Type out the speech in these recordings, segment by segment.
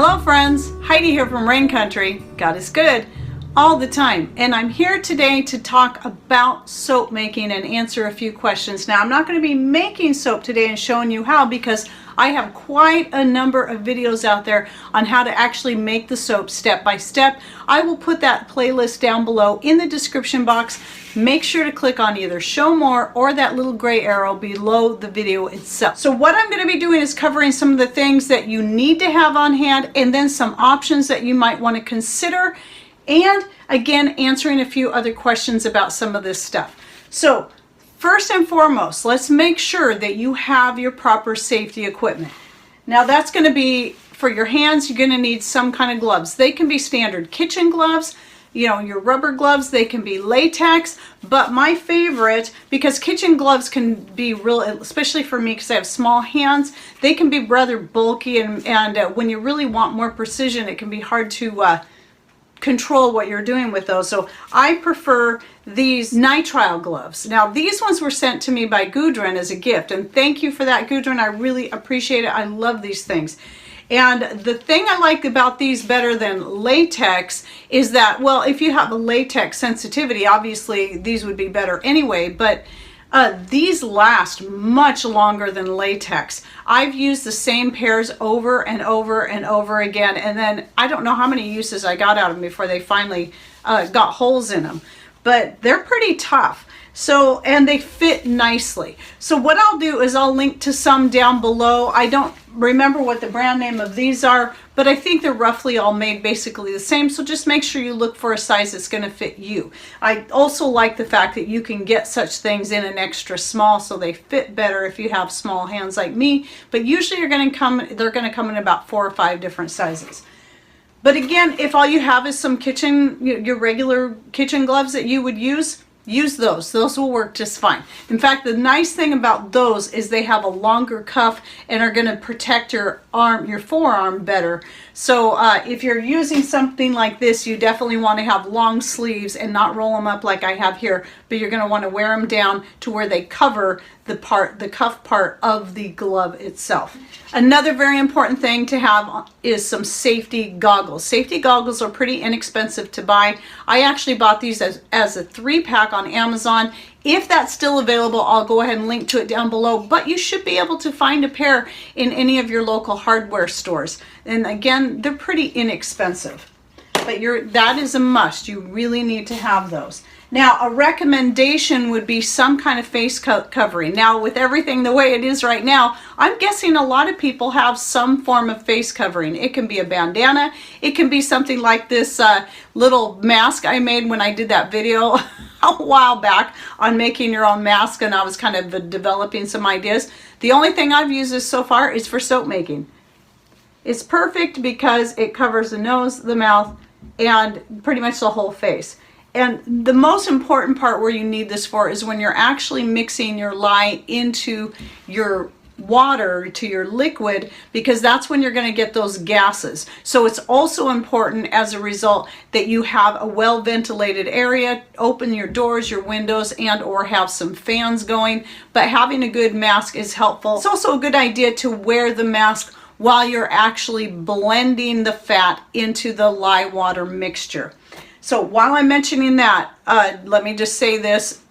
Hello friends, Heidi here from Rain Country. God is good all the time, and I'm here today to talk about soap making and answer a few questions. Now I'm not going to be making soap today and showing you how, because I have quite a number of videos out there on how to actually make the soap step by step. I will put that playlist down below in the description box. Make sure to click on either show more or that little gray arrow below the video itself. So what I'm going to be doing is covering some of the things that you need to have on hand, and then some options that you might want to consider, and again answering a few other questions about some of this stuff. So first and foremost, let's make sure that you have your proper safety equipment. Now that's going to be for your hands. You're going to need some kind of gloves. They can be standard kitchen gloves, you know, your rubber gloves. They can be latex, but my favorite, because kitchen gloves can be real, especially for me because I have small hands, they can be rather bulky, and when you really want more precision, it can be hard to control what you're doing with those. So I prefer these nitrile gloves. Now these ones were sent to me by Gudrun as a gift, and thank you for that, Gudrun. I really appreciate it. I love these things. And the thing I like about these better than latex is that, well, if you have a latex sensitivity, obviously these would be better anyway, but these last much longer than latex. I've used the same pairs over and over and over again, and then I don't know how many uses I got out of them before they finally got holes in them. But they're pretty tough. So, and they fit nicely. So what I'll do is I'll link to some down below. I don't remember what the brand name of these are, but I think they're roughly all made basically the same. So just make sure you look for a size that's going to fit you. I also like the fact that you can get such things in an extra small, so they fit better if you have small hands like me. But usually they're going to come in about 4 or 5 different sizes. But again, if all you have is some kitchen, your regular kitchen gloves that you would use those. Those will work just fine. In fact, the nice thing about those is they have a longer cuff and are going to protect your arm, your forearm better. So if you're using something like this, you definitely want to have long sleeves and not roll them up like I have here, but you're going to want to wear them down to where they cover the cuff part of the glove itself. Another very important thing to have is some safety goggles. Safety goggles are pretty inexpensive to buy. I actually bought these as a 3-pack on Amazon. If that's still available, I'll go ahead and link to it down below, but you should be able to find a pair in any of your local hardware stores. And again, they're pretty inexpensive, but that is a must. You really need to have those. Now, a recommendation would be some kind of face covering. Now, with everything the way it is right now, I'm guessing a lot of people have some form of face covering. It can be a bandana. It can be something like this little mask I made when I did that video a while back on making your own mask, and I was kind of developing some ideas. The only thing I've used this so far is for soap making. It's perfect because it covers the nose, the mouth, and pretty much the whole face. And the most important part where you need this for is when you're actually mixing your lye into your water, to your liquid, because that's when you're going to get those gases. So it's also important as a result that you have a well ventilated area, open your doors, your windows, and or have some fans going. But having a good mask is helpful. It's also a good idea to wear the mask while you're actually blending the fat into the lye water mixture. So while I'm mentioning that, let me just say this,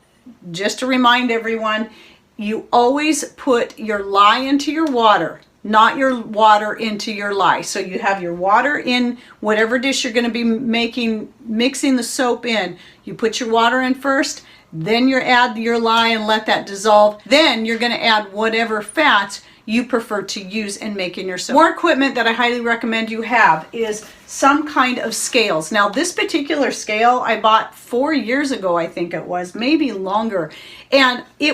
just to remind everyone, you always put your lye into your water, not your water into your lye. So you have your water in whatever dish you're going to be mixing the soap in. You put your water in first, then you add your lye and let that dissolve. Then you're going to add whatever fat you prefer to use in making your soap. More equipment that I highly recommend you have is some kind of scales. Now this particular scale I bought 4 years ago, I think it was, maybe longer, and I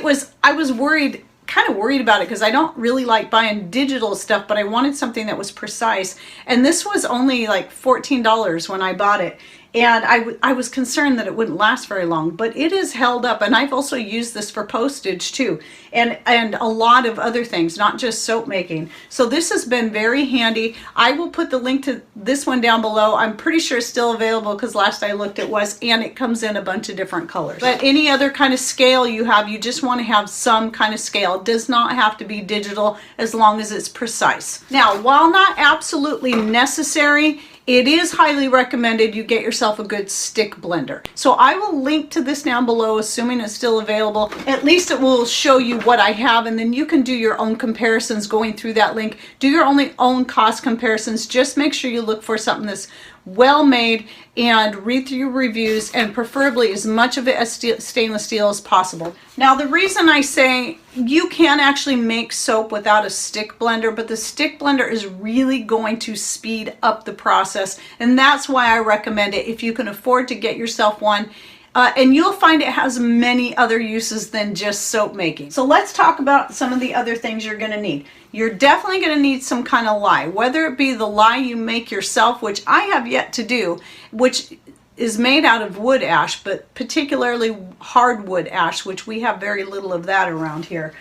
was worried, kind of worried about it, because I don't really like buying digital stuff, but I wanted something that was precise, and this was only like $14 when I bought it, And I was concerned that it wouldn't last very long, but it is held up. And I've also used this for postage too, and a lot of other things, not just soap making. So this has been very handy. I will put the link to this one down below. I'm pretty sure it's still available because last I looked it was, and it comes in a bunch of different colors. But any other kind of scale you have, you just want to have some kind of scale. It does not have to be digital as long as it's precise. Now, while not absolutely necessary, it is highly recommended you get yourself a good stick blender. So I will link to this down below, assuming it's still available. At least it will show you what I have, and then you can do your own comparisons going through that link. Do your own cost comparisons. Just make sure you look for something that's well made and read through reviews, and preferably as much of it as stainless steel as possible. Now, the reason I say you can actually make soap without a stick blender, but the stick blender is really going to speed up the process, and that's why I recommend it if you can afford to get yourself one. And you'll find it has many other uses than just soap making. So let's talk about some of the other things you're going to need. You're definitely going to need some kind of lye, whether it be the lye you make yourself, which I have yet to do, which is made out of wood ash, but particularly hardwood ash, which we have very little of that around here.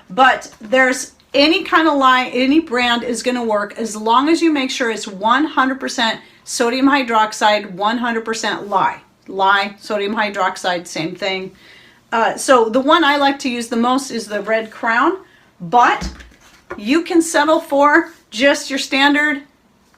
But there's any kind of lye, any brand is going to work as long as you make sure it's 100% sodium hydroxide, 100% lye. Lye, sodium hydroxide, same thing. So the one I like to use the most is the Red Crown, but you can settle for just your standard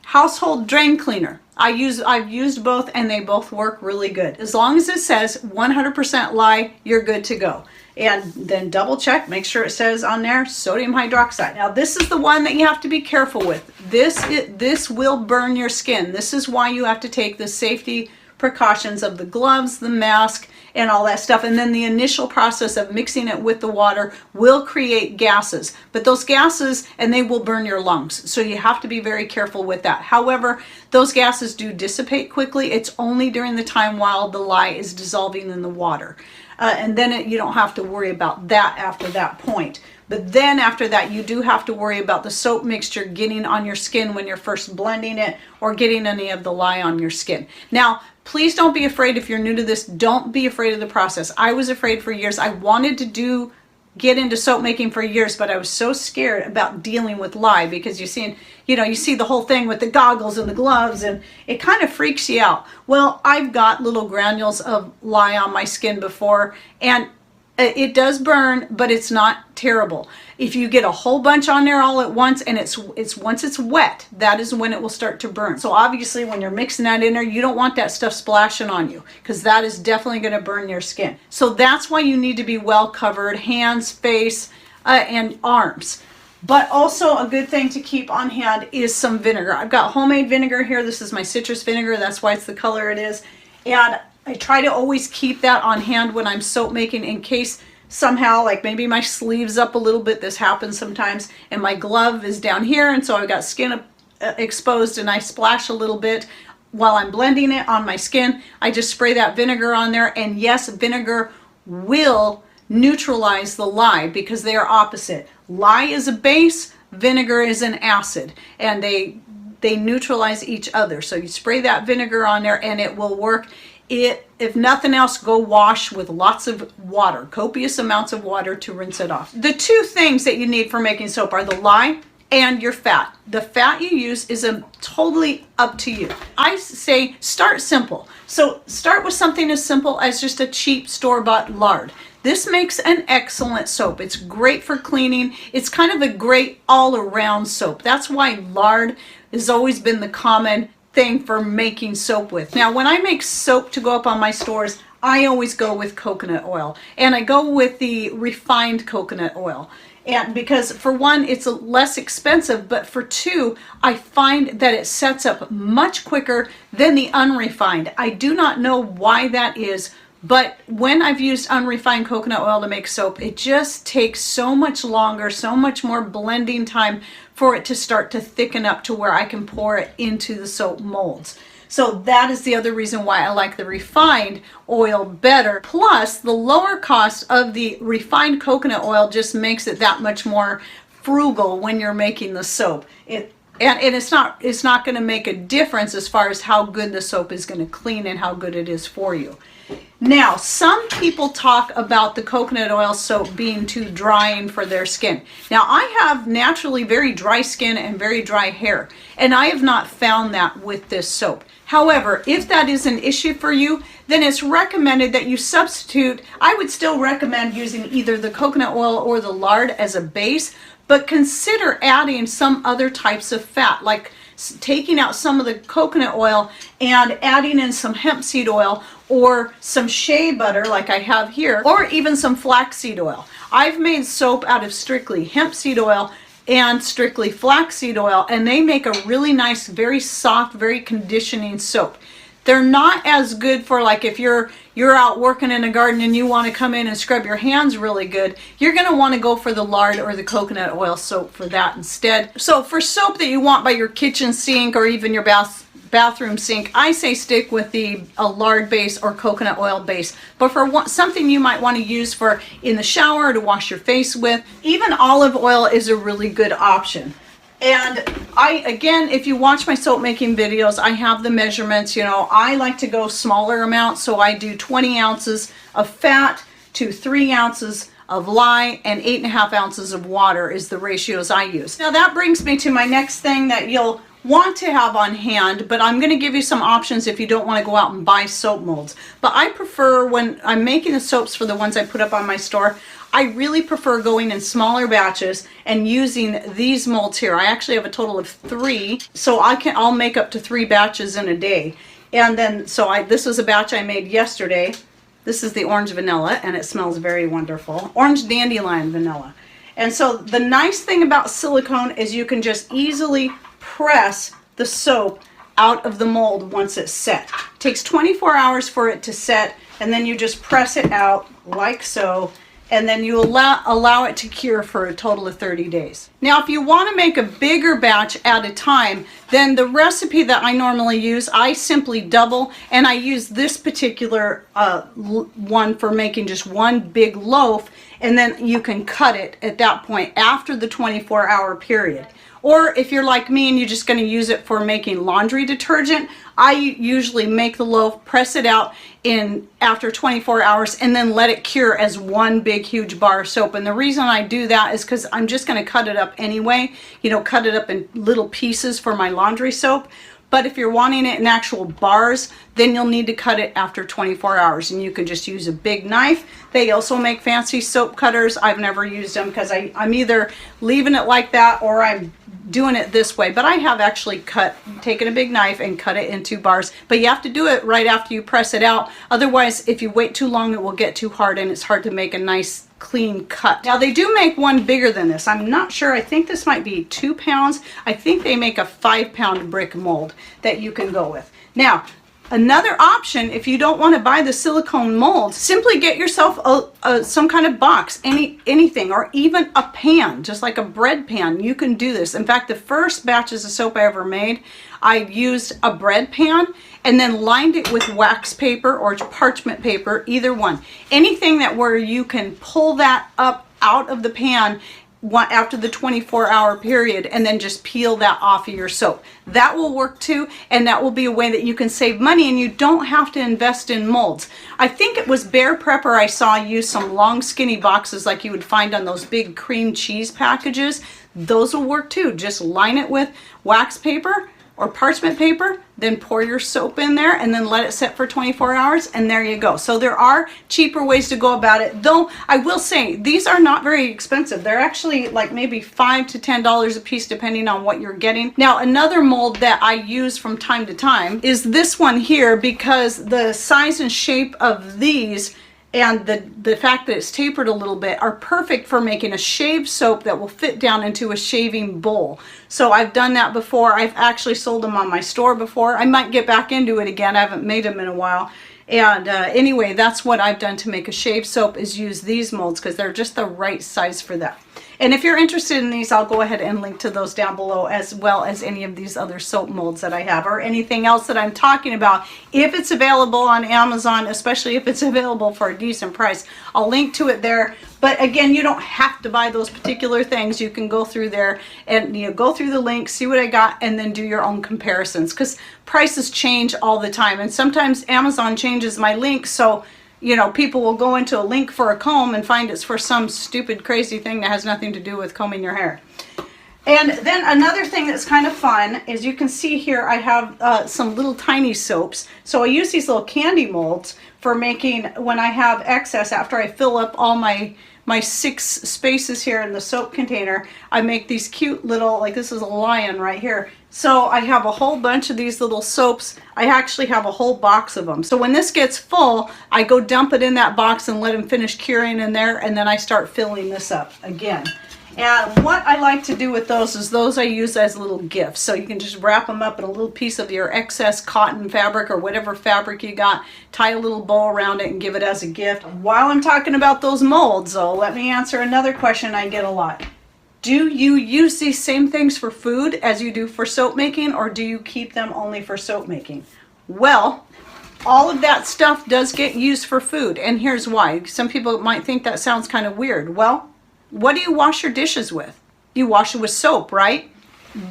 household drain cleaner. I've used both, and they both work really good. As long as it says 100% lye, you're good to go. And then double check, make sure it says on there sodium hydroxide. Now this is the one that you have to be careful with. This will burn your skin. This is why you have to take the safety precautions of the gloves, the mask, and all that stuff. And then the initial process of mixing it with the water will create gases. But those gases, and they will burn your lungs. So you have to be very careful with that. However, those gases do dissipate quickly. It's only during the time while the lye is dissolving in the water. And then you don't have to worry about that after that point. But then after that, you do have to worry about the soap mixture getting on your skin when you're first blending it, or getting any of the lye on your skin. Now, please don't be afraid. If you're new to this, don't be afraid of the process. I was afraid for years. I wanted to get into soap making for years, but I was so scared about dealing with lye, because you see the whole thing with the goggles and the gloves, and it kind of freaks you out. Well, I've got little granules of lye on my skin before, and it does burn, but it's not terrible. If you get a whole bunch on there all at once, and once it's wet, that is when it will start to burn. So obviously when you're mixing that in there, you don't want that stuff splashing on you, because that is definitely going to burn your skin. So that's why you need to be well covered, hands, face, and arms. But also a good thing to keep on hand is some vinegar. I've got homemade vinegar here. This is my citrus vinegar. That's why it's the color it is. And I try to always keep that on hand when I'm soap making, in case somehow, like maybe my sleeve's up a little bit. This happens sometimes, and my glove is down here, and so I've got skin exposed, and I splash a little bit while I'm blending it on my skin. I just spray that vinegar on there, and yes, vinegar will neutralize the lye, because they are opposite. Lye is a base, vinegar is an acid, and they neutralize each other. So you spray that vinegar on there, and it will work. If nothing else, go wash with lots of water, copious amounts of water, to rinse it off. The two things that you need for making soap are the lye and your fat. The fat you use is totally up to you. I say start simple. So start with something as simple as just a cheap store-bought lard. This makes an excellent soap. It's great for cleaning. It's kind of a great all-around soap. That's why lard has always been the common thing for making soap with. Now, when I make soap to go up on my stores, I always go with coconut oil, and I go with the refined coconut oil. And because for one, it's less expensive, but for two, I find that it sets up much quicker than the unrefined. I do not know why that is, but when I've used unrefined coconut oil to make soap, it just takes so much longer, so much more blending time for it to start to thicken up to where I can pour it into the soap molds. So that is the other reason why I like the refined oil better. Plus, the lower cost of the refined coconut oil just makes it that much more frugal when you're making the soap. And it's not going to make a difference as far as how good the soap is going to clean and how good it is for you. Now, some people talk about the coconut oil soap being too drying for their skin. Now, I have naturally very dry skin and very dry hair, and I have not found that with this soap. However, if that is an issue for you, then it's recommended that you substitute. I would still recommend using either the coconut oil or the lard as a base, but consider adding some other types of fat, like taking out some of the coconut oil and adding in some hemp seed oil or some shea butter like I have here, or even some flaxseed oil. I've made soap out of strictly hemp seed oil and strictly flaxseed oil, and they make a really nice, very soft, very conditioning soap. They're not as good for, like, if you're out working in a garden and you want to come in and scrub your hands really good, you're going to want to go for the lard or the coconut oil soap for that instead. So for soap that you want by your kitchen sink or even your bathroom sink, I say stick with a lard base or coconut oil base. But for something you might want to use for in the shower to wash your face with, even olive oil is a really good option. And again, if you watch my soap making videos, I have the measurements. You know, I like to go smaller amounts, so I do 20 ounces of fat to 3 ounces of lye and 8.5 ounces of water is the ratios I use. Now that brings me to my next thing that you'll want to have on hand, but I'm going to give you some options if you don't want to go out and buy soap molds. But I prefer, when I'm making the soaps for the ones I put up on my store, I really prefer going in smaller batches and using these molds here. I actually have a total of 3, so I'll make up to 3 batches in a day. And then, this was a batch I made yesterday. This is the orange vanilla, and it smells very wonderful. Orange dandelion vanilla. And so the nice thing about silicone is you can just easily press the soap out of the mold once it's set. It takes 24 hours for it to set, and then you just press it out like so, and then you allow it to cure for a total of 30 days. Now, if you want to make a bigger batch at a time, then the recipe that I normally use, I simply double, and I use this particular one for making just one big loaf, and then you can cut it at that point after the 24-hour period. Or if you're like me and you're just going to use it for making laundry detergent, I usually make the loaf, press it out in after 24 hours, and then let it cure as one big huge bar of soap. And the reason I do that is because I'm just going to cut it up anyway, you know, cut it up in little pieces for my laundry soap. But if you're wanting it in actual bars, then you'll need to cut it after 24 hours, and you can just use a big knife. They also make fancy soap cutters. I've never used them because I'm either leaving it like that or I'm doing it this way. But I have actually taken a big knife and cut it into bars. But you have to do it right after you press it out. Otherwise, if you wait too long, it will get too hard and it's hard to make a nice clean cut. Now they do make one bigger than this. I'm not sure. I think this might be 2 pounds. I think they make a 5-pound brick mold that you can go with. Now, another option, if you don't want to buy the silicone mold, simply get yourself some kind of box, anything, or even a pan, just like a bread pan. You can do this. In fact, the first batches of soap I ever made, I used a bread pan and then lined it with wax paper or parchment paper, either one. Anything where you can pull that up out of the pan after the 24-hour period and then just peel that off of your soap. That will work too, and that will be a way that you can save money and you don't have to invest in molds. I think it was Bear Prepper I saw use some long skinny boxes like you would find on those big cream cheese packages. Those will work too. Just line it with wax paper or parchment paper, then pour your soap in there and then let it set for 24 hours, and there you go. So there are cheaper ways to go about it, though I will say these are not very expensive. They're actually like maybe $5 to $10 a piece depending on what you're getting. Now, another mold that I use from time to time is this one here, because the size and shape of these and the fact that it's tapered a little bit are perfect for making a shaved soap that will fit down into a shaving bowl. So I've done that before. I've actually sold them on my store before. I might get back into it again. I haven't made them in a while. And anyway, that's what I've done to make a shaved soap, is use these molds because they're just the right size for that. And if you're interested in these, I'll go ahead and link to those down below, as well as any of these other soap molds that I have, or anything else that I'm talking about. If it's available on Amazon, especially if it's available for a decent price, I'll link to it there. But again, you don't have to buy those particular things. You can go through there and go through the link, see what I got, and then do your own comparisons, because prices change all the time. And sometimes Amazon changes my link, so people will go into a link for a comb and find it's for some stupid crazy thing that has nothing to do with combing your hair. And then another thing that's kind of fun is you can see here I have some little tiny soaps. So I use these little candy molds for making, when I have excess, after I fill up all my 6 spaces here in the soap container, I make these cute little, like this is a lion right here. So I have a whole bunch of these little soaps. I actually have a whole box of them. So when this gets full, I go dump it in that box and let them finish curing in there, and then I start filling this up again. And what I like to do with those is those I use as little gifts. So you can just wrap them up in a little piece of your excess cotton fabric or whatever fabric you got, tie a little bow around it and give it as a gift. While I'm talking about those molds, though, let me answer another question I get a lot. Do you use these same things for food as you do for soap making, or do you keep them only for soap making? Well, all of that stuff does get used for food, and here's why. Some people might think that sounds kind of weird. Well, what do you wash your dishes with? You wash it with soap, right?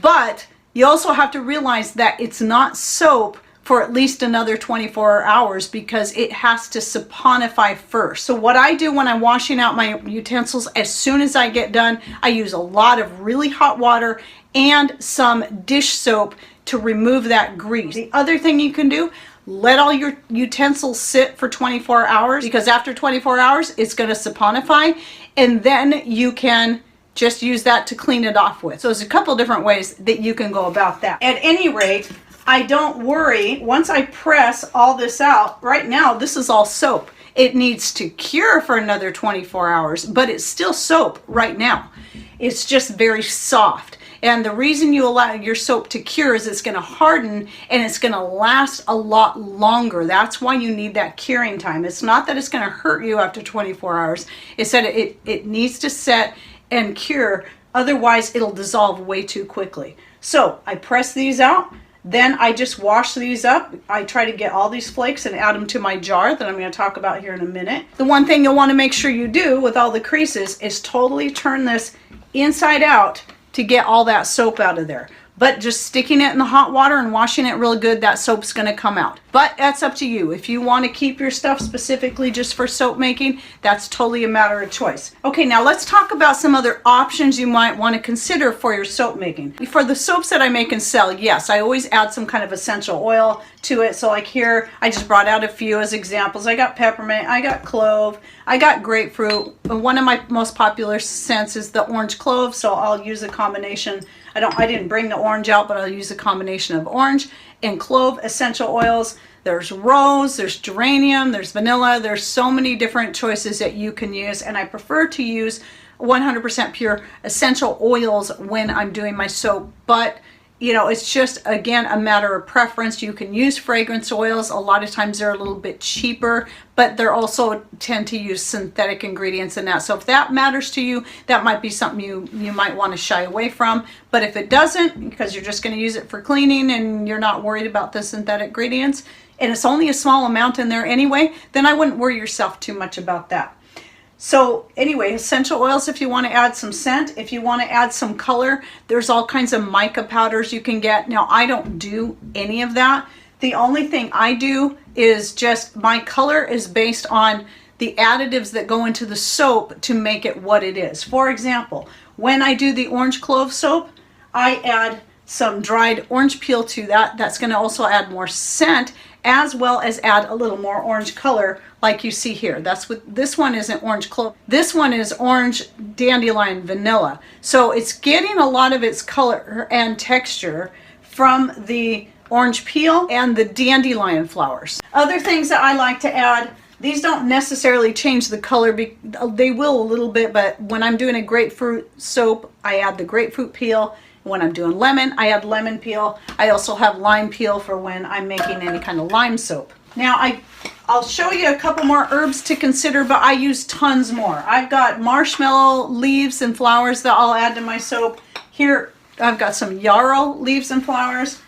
But you also have to realize that it's not soap for at least another 24 hours because it has to saponify first. So what I do when I'm washing out my utensils, as soon as I get done, I use a lot of really hot water and some dish soap to remove that grease. The other thing you can do, let all your utensils sit for 24 hours, because after 24 hours it's going to saponify, and then you can just use that to clean it off with. So there's a couple different ways that you can go about that. At any rate, I don't worry. Once I press all this out, right now this is all soap. It needs to cure for another 24 hours, but it's still soap right now. It's just very soft. And the reason you allow your soap to cure is it's going to harden and it's going to last a lot longer. That's why you need that curing time. It's not that it's going to hurt you after 24 hours. It's that it needs to set and cure. Otherwise, it'll dissolve way too quickly. So I press these out. Then I just wash these up. I try to get all these flakes and add them to my jar that I'm going to talk about here in a minute. The one thing you'll want to make sure you do with all the creases is totally turn this inside out to get all that soap out of there. But just sticking it in the hot water and washing it real good, that soap's going to come out. But that's up to you. If you want to keep your stuff specifically just for soap making, that's totally a matter of choice. Okay, now let's talk about some other options you might want to consider for your soap making. For the soaps that I make and sell, yes, I always add some kind of essential oil to it. So like here, I just brought out a few as examples. I got peppermint, I got clove, I got grapefruit. One of my most popular scents is the orange clove, so I'll use a combination. I didn't bring the orange out, but I'll use a combination of orange and clove essential oils. There's rose, there's geranium, there's vanilla. There's so many different choices that you can use, and I prefer to use 100% pure essential oils when I'm doing my soap. But it's just, again, a matter of preference. You can use fragrance oils. A lot of times they're a little bit cheaper, but they're also tend to use synthetic ingredients in that. So if that matters to you, that might be something you might want to shy away from. But if it doesn't, because you're just going to use it for cleaning and you're not worried about the synthetic ingredients, and it's only a small amount in there anyway, then I wouldn't worry yourself too much about that. So anyway, essential oils if you want to add some scent. If you want to add some color, there's all kinds of mica powders you can get. Now, I don't do any of that. The only thing I do is just my color is based on the additives that go into the soap to make it what it is. For example, when I do the orange clove soap, I add some dried orange peel to that. That's going to also add more scent, as well as add a little more orange color like you see here. That's what this one isn't orange clove. This one is orange dandelion vanilla. So it's getting a lot of its color and texture from the orange peel and the dandelion flowers. Other things that I like to add, these don't necessarily change the color. They will a little bit, but when I'm doing a grapefruit soap, I add the grapefruit peel. When I'm doing lemon, I add lemon peel. I also have lime peel for when I'm making any kind of lime soap. Now I'll show you a couple more herbs to consider, but I use tons more. I've got marshmallow leaves and flowers that I'll add to my soap. Here I've got some yarrow leaves and flowers.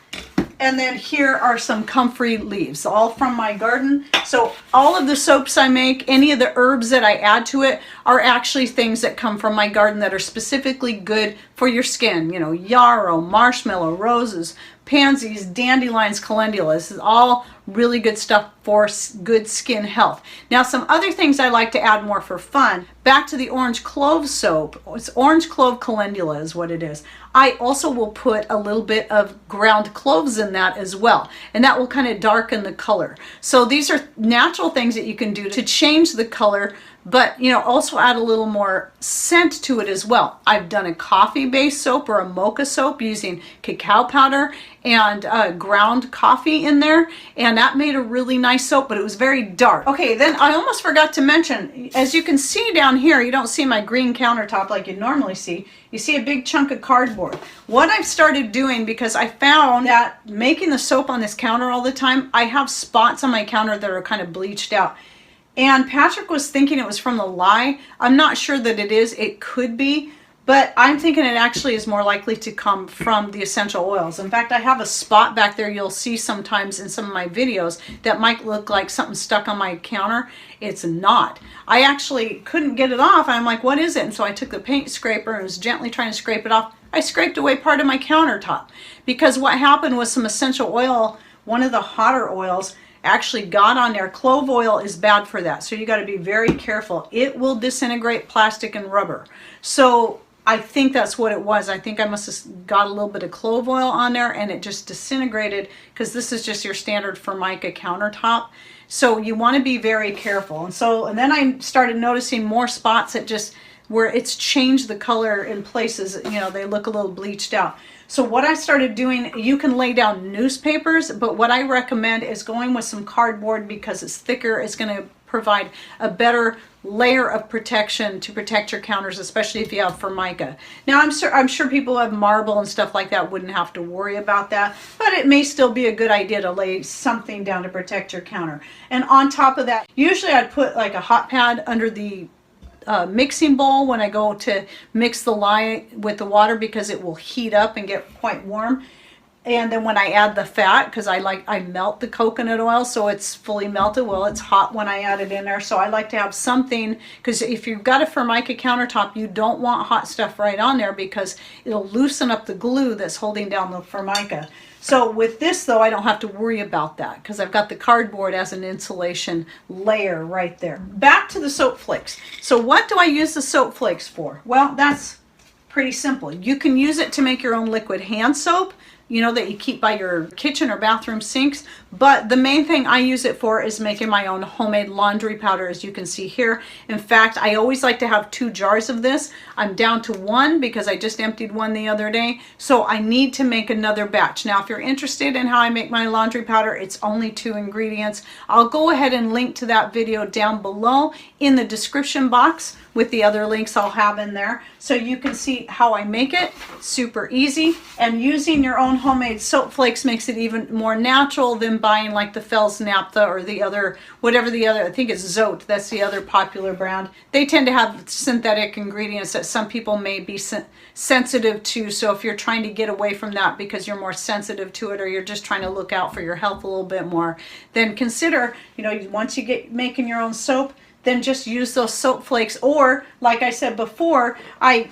And then here are some comfrey leaves, all from my garden. So all of the soaps I make, any of the herbs that I add to it are actually things that come from my garden that are specifically good for your skin. You know, yarrow, marshmallow, roses, pansies, dandelions, calendula. This is all really good stuff for good skin health. Now, some other things I like to add more for fun. Back to the orange clove soap. It's orange clove calendula is what it is. I also will put a little bit of ground cloves in that as well, and that will kind of darken the color. So these are natural things that you can do to change the color, but you know, also add a little more scent to it as well. I've done a coffee-based soap or a mocha soap using cacao powder and ground coffee in there, and that made a really nice soap, but it was very dark. Okay, then I almost forgot to mention, as you can see down here, you don't see my green countertop like you normally see. You see a big chunk of cardboard. What I've started doing, because I found that making the soap on this counter all the time, I have spots on my counter that are kind of bleached out. And Patrick was thinking it was from the lye. I'm not sure that it is. It could be. But I'm thinking it actually is more likely to come from the essential oils. In fact, I have a spot back there you'll see sometimes in some of my videos that might look like something stuck on my counter. It's not. I actually couldn't get it off. I'm like, what is it? And so I took the paint scraper and was gently trying to scrape it off. I scraped away part of my countertop because what happened was some essential oil, one of the hotter oils, actually got on there. Clove oil is bad for that, so you got to be very careful. It will disintegrate plastic and rubber. So I think that's what it was. I think I must have got a little bit of clove oil on there and it just disintegrated, because this is just your standard Formica countertop. So you want to be very careful. And then I started noticing more spots that just where it's changed the color in places, you know, they look a little bleached out. So what I started doing, you can lay down newspapers, but what I recommend is going with some cardboard because it's thicker. It's going to provide a better layer of protection to protect your counters, especially if you have Formica. Now, I'm sure people who have marble and stuff like that wouldn't have to worry about that, but it may still be a good idea to lay something down to protect your counter. And on top of that, usually I'd put like a hot pad under the mixing bowl when I go to mix the lye with the water, because it will heat up and get quite warm. And then when I add the fat, because I melt the coconut oil so it's fully melted. Well, it's hot when I add it in there, so I like to have something, because if you've got a Formica countertop, you don't want hot stuff right on there because it'll loosen up the glue that's holding down the Formica. So with this though, I don't have to worry about that because I've got the cardboard as an insulation layer right there. Back to the soap flakes. So what do I use the soap flakes for? Well, that's pretty simple. You can use it to make your own liquid hand soap, you know, that you keep by your kitchen or bathroom sinks. But the main thing I use it for is making my own homemade laundry powder, as you can see here. In fact, I always like to have 2 jars of this. I'm down to 1 because I just emptied one the other day. So I need to make another batch. Now, if you're interested in how I make my laundry powder, it's only 2 ingredients. I'll go ahead and link to that video down below in the description box with the other links I'll have in there, so you can see how I make it. Super easy, and using your own homemade soap flakes makes it even more natural than buying like the Fells Naphtha or the other, whatever the other, I think it's Zote, that's the other popular brand. They tend to have synthetic ingredients that some people may be sensitive to, so if you're trying to get away from that because you're more sensitive to it, or you're just trying to look out for your health a little bit more, then consider, you know, once you get making your own soap, then just use those soap flakes. Or like I said before, I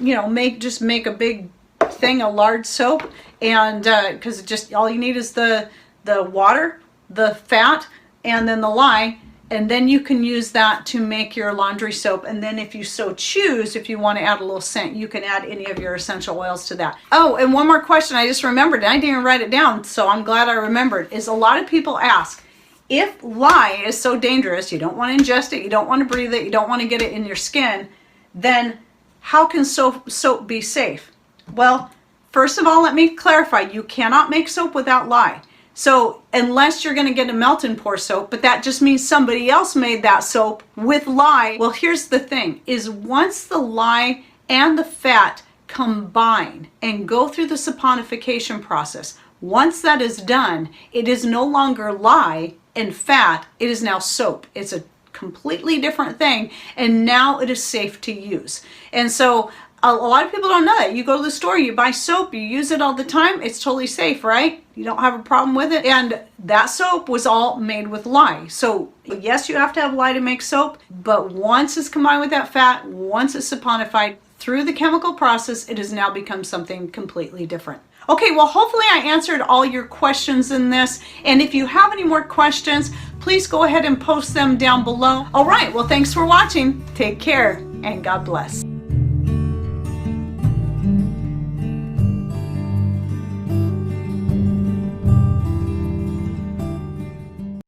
just make a big thing, a large soap, and because just all you need is the water, the fat, and then the lye, and then you can use that to make your laundry soap. And then if you so choose, if you want to add a little scent, you can add any of your essential oils to that. Oh, and one more question I just remembered, and I didn't write it down, so I'm glad I remembered, is a lot of people ask, if lye is so dangerous, you don't want to ingest it, you don't want to breathe it, you don't want to get it in your skin, then how can soap be safe? Well, first of all, let me clarify, you cannot make soap without lye. So unless you're going to get a melt and pour soap, but that just means somebody else made that soap with lye. Well, here's the thing, is once the lye and the fat combine and go through the saponification process, once that is done, it is no longer lye and fat, it is now soap. It's a completely different thing, and now it is safe to use. And so A lot of people don't know that. You go to the store, you buy soap, you use it all the time. It's totally safe, right? You don't have a problem with it. And that soap was all made with lye. So yes, you have to have lye to make soap, but once it's combined with that fat, once it's saponified through the chemical process, it has now become something completely different. Okay, well, hopefully I answered all your questions in this. And if you have any more questions, please go ahead and post them down below. All right, well, thanks for watching. Take care and God bless.